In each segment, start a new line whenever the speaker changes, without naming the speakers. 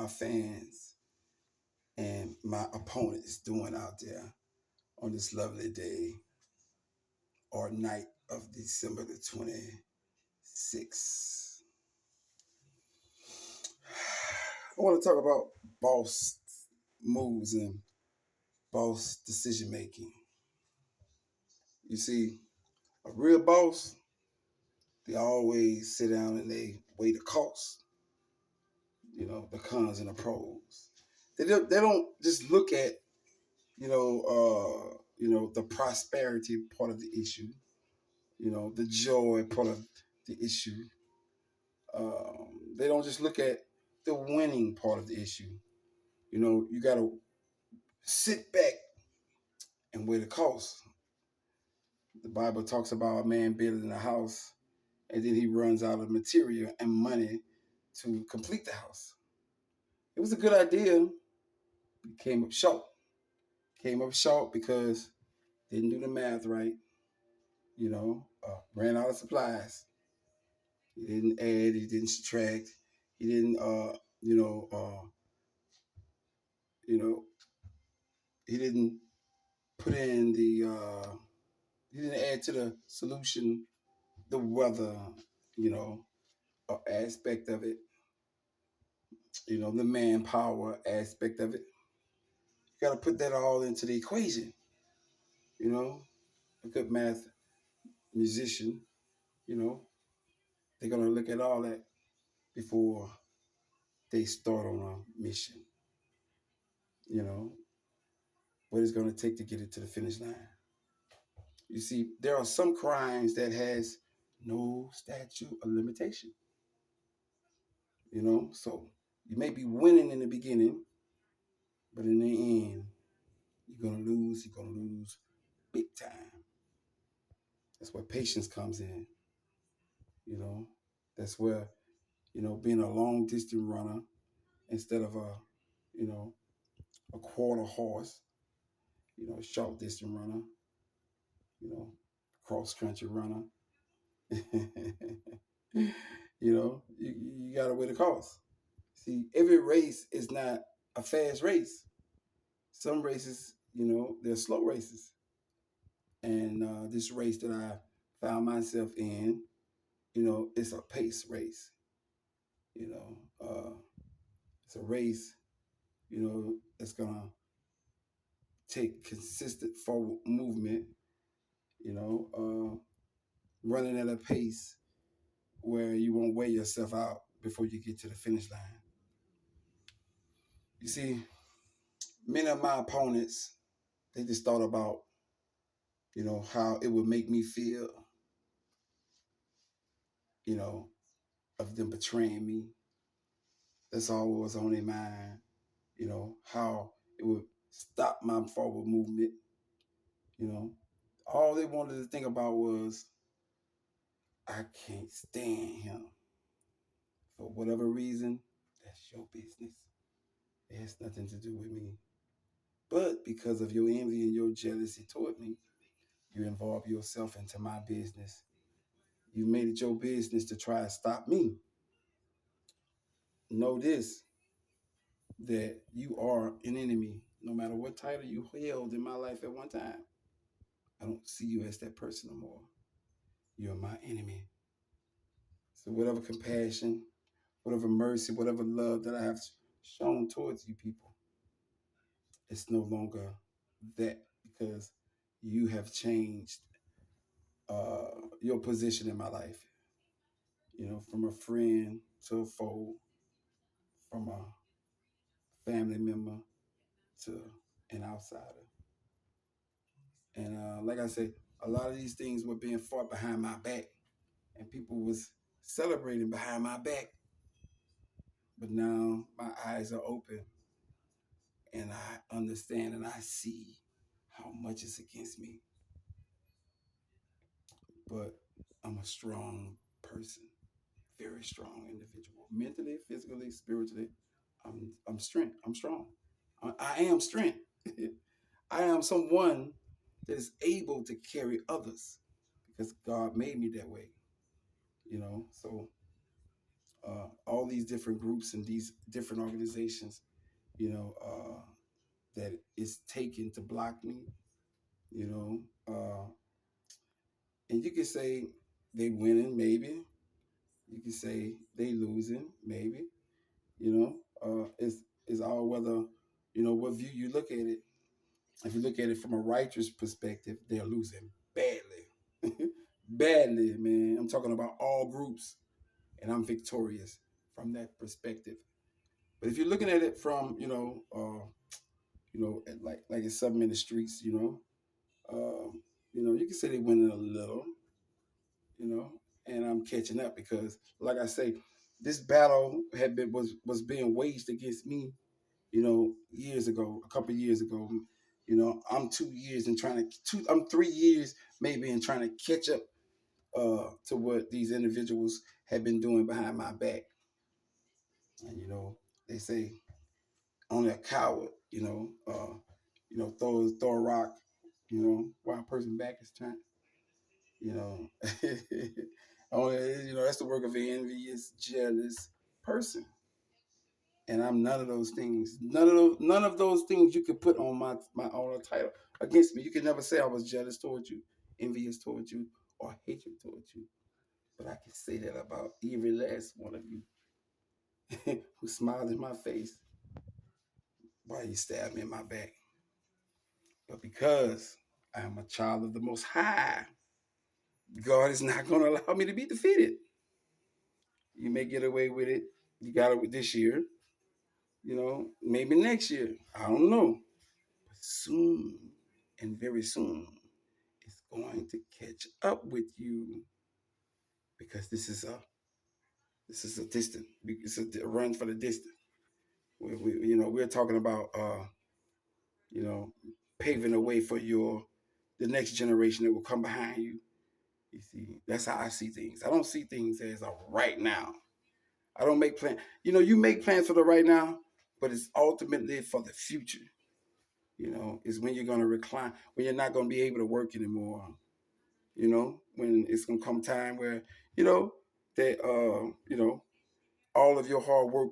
my fans and my opponents doing out there on this lovely day or night of December the 26th? I want to talk about boss moves and boss decision making. You see, a real boss, they always sit down and they weigh the costs, the cons and the pros. They don't just look at, the prosperity part of the issue, the joy part of the issue. They don't just look at the winning part of the issue. You got to sit back and weigh the costs. The Bible talks about a man building a house and then he runs out of material and money to complete the house. It was a good idea. It came up short. Came up short because didn't do the math right. Ran out of supplies. He didn't add. He didn't subtract. He didn't, you know, he didn't put in he didn't add to the solution the weather, you know, aspect of it. The manpower aspect of it. You got to put that all into the equation. You know, a good math musician, you know, they're gonna look at all that before they start on a mission. You know, what it's gonna take to get it to the finish line. You see, there are some crimes that has no statute of limitation. So you may be winning in the beginning, but in the end, you're gonna lose. You're gonna lose big time. That's where patience comes in. You know, that's where being a long distance runner instead of you know a quarter horse, short distance runner, you know, cross country runner. You got to weigh the cost. See, every race is not a fast race. Some races, they're slow races. And this race that I found myself in, it's a pace race. You know, it's a race, that's gonna take consistent forward movement. You know, running at a pace where you won't wear yourself out before you get to the finish line. You see, many of my opponents, they just thought about, how it would make me feel, you know, of them betraying me. That's all was on their mind, how it would stop my forward movement, you know. All they wanted to think about was, I can't stand him. For whatever reason, that's your business. It has nothing to do with me. But because of your envy and your jealousy toward me, you involve yourself into my business. You made it your business to try to stop me. Know this, that you are an enemy. No matter what title you held in my life at one time, I don't see you as that person no more. You're my enemy. So whatever compassion, whatever mercy, whatever love that I have shown towards you people, it's no longer that because you have changed your position in my life. From a friend to a foe, from a family member to an outsider. And like I said, a lot of these things were being fought behind my back, and people was celebrating behind my back. But now my eyes are open, and I understand and I see how much is against me. But I'm a strong person, very strong individual, mentally, physically, spiritually. I'm strength. I'm strong. I am strength. I am someone that is able to carry others because God made me that way. So all these different groups and these different organizations, that is taken to block me, you know, and you can say they winning, maybe. You can say they losing, maybe. It's all whether, what view you look at it. If you look at it from a righteous perspective, they're losing badly. Badly, man. I'm talking about all groups, and I'm victorious from that perspective. But if you're looking at it from, like it's something in the streets, you can say they winning a little, you know, and I'm catching up because, like I say, this battle was being waged against me, years ago, a couple of years ago. I'm 2 years and I'm 3 years maybe in trying to catch up to what these individuals have been doing behind my back. And they say only a coward, throw a rock, while a person back is turned. You know, only that's the work of an envious, jealous person. And I'm none of those things. None of those things you could put on my own title against me. You can never say I was jealous towards you, envious towards you, or hatred towards you. But I can say that about every last one of you who smiled in my face while you stabbed me in my back. But because I am a child of the Most High, God is not going to allow me to be defeated. You may get away with it. You got it this year. Maybe next year. I don't know. But soon and very soon, it's going to catch up with you because this is a distant. It's a run for the distant. We're talking about you know, paving the way for the next generation that will come behind you. You see, that's how I see things. I don't see things as a right now. I don't make plans. You make plans for the right now, but it's ultimately for the future. Is when you're going to recline, when you're not going to be able to work anymore. When it's going to come time where, that, all of your hard work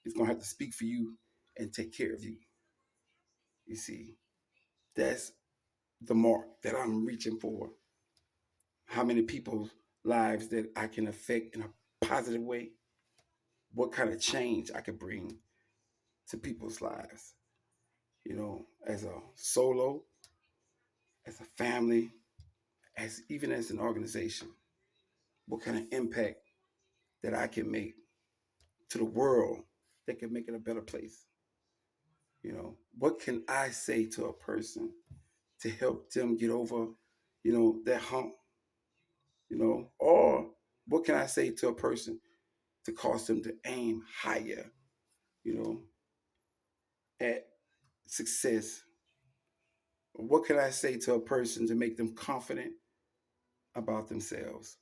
is going to have to speak for you and take care of you. You see, that's the mark that I'm reaching for. How many people's lives that I can affect in a positive way? What kind of change I could bring to people's lives? As a solo, as a family, even as an organization. What kind of impact that I can make to the world that can make it a better place? What can I say to a person to help them get over, that hump? Or what can I say to a person to cause them to aim higher, you know, at success? What can I say to a person to make them confident about themselves?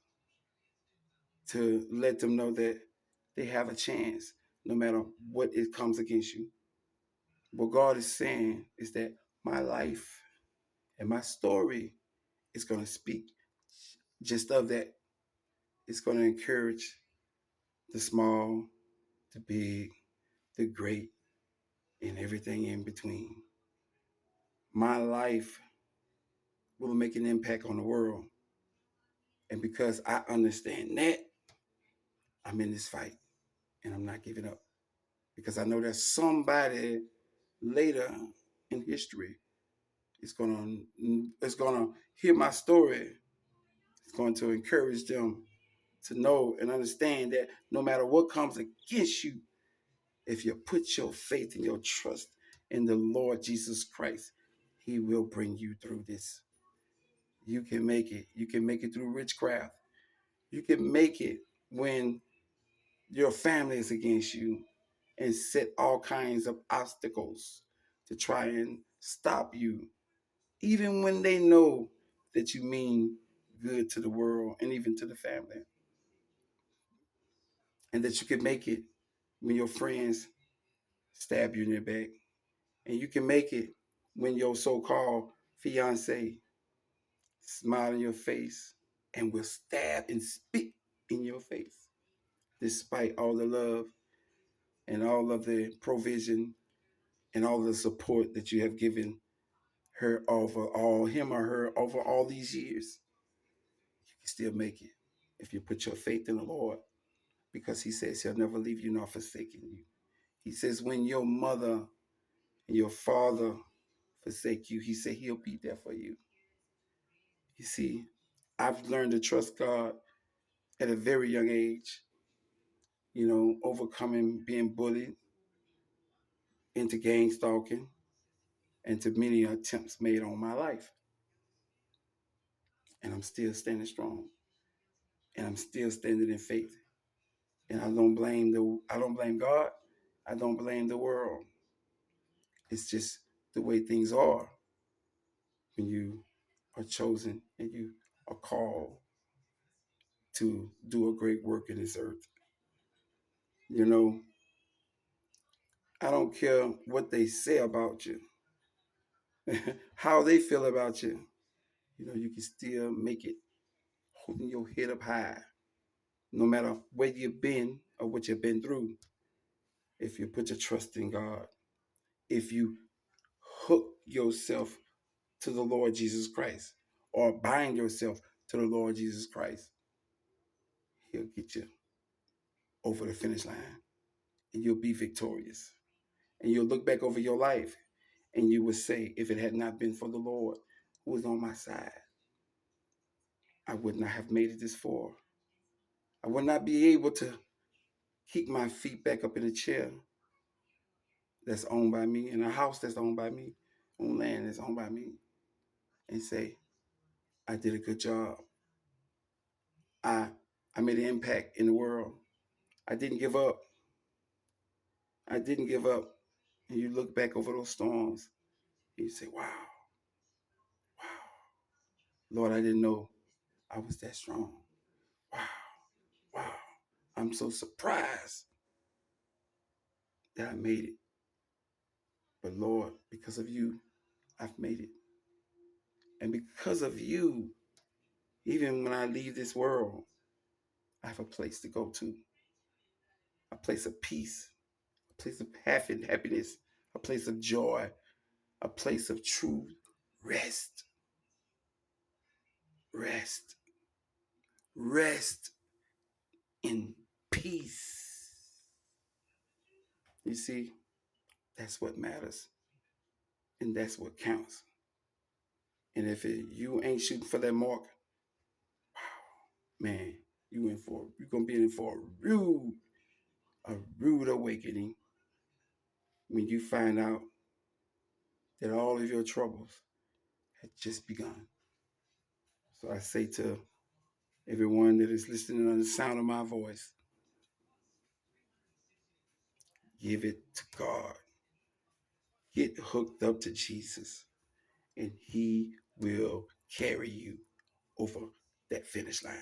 To let them know that they have a chance no matter what it comes against you. What God is saying is that my life and my story is going to speak just of that. It's going to encourage the small, the big, the great, and everything in between. My life will make an impact on the world. And because I understand that, I'm in this fight and I'm not giving up. Because I know there's somebody later in history is gonna hear my story. It's going to encourage them to know and understand that no matter what comes against you, if you put your faith and your trust in the Lord Jesus Christ, He will bring you through this. You can make it. You can make it through witchcraft. You can make it when your family is against you and set all kinds of obstacles to try and stop you, even when they know that you mean good to the world and even to the family. And that you can make it when your friends stab you in your back. And you can make it when your so-called fiance smile in your face and will stab and spit in your face. despite all the love and all of the provision and all the support that you have given her over all him or her over all these years. You can still make it if you put your faith in the Lord, because he says he'll never leave you nor forsaken you. He says when your mother and your father forsake you, he said he'll be there for you. You see, I've learned to trust God at a very young age, overcoming being bullied, into gang stalking, and to many attempts made on my life. And I'm still standing strong. And I'm still standing in faith. And I don't blame God. I don't blame the world. It's just the way things are when you are chosen and you are called to do a great work in this earth. You know, I don't care what they say about you, how they feel about you. You can still make it holding your head up high, no matter where you've been or what you've been through. If you put your trust in God, if you hook yourself to the Lord Jesus Christ or bind yourself to the Lord Jesus Christ, he'll get you over the finish line and you'll be victorious. And you'll look back over your life and you will say, if it had not been for the Lord who was on my side, I would not have made it this far. I would not be able to keep my feet back up in a chair that's owned by me, in a house that's owned by me, on land that's owned by me, and say, I did a good job. I made an impact in the world. I didn't give up. I didn't give up. And you look back over those storms and you say, wow, wow. Lord, I didn't know I was that strong. Wow, wow. I'm so surprised that I made it. But Lord, because of you, I've made it. And because of you, even when I leave this world, I have a place to go to, a place of peace, a place of happiness, a place of joy, a place of true rest. Rest. Rest in peace. You see, that's what matters. And that's what counts. And if you ain't shooting for that mark, man, you're gonna be in for a rude awakening when you find out that all of your troubles had just begun. So I say to everyone that is listening on the sound of my voice, give it to God. Get hooked up to Jesus, and he will carry you over that finish line.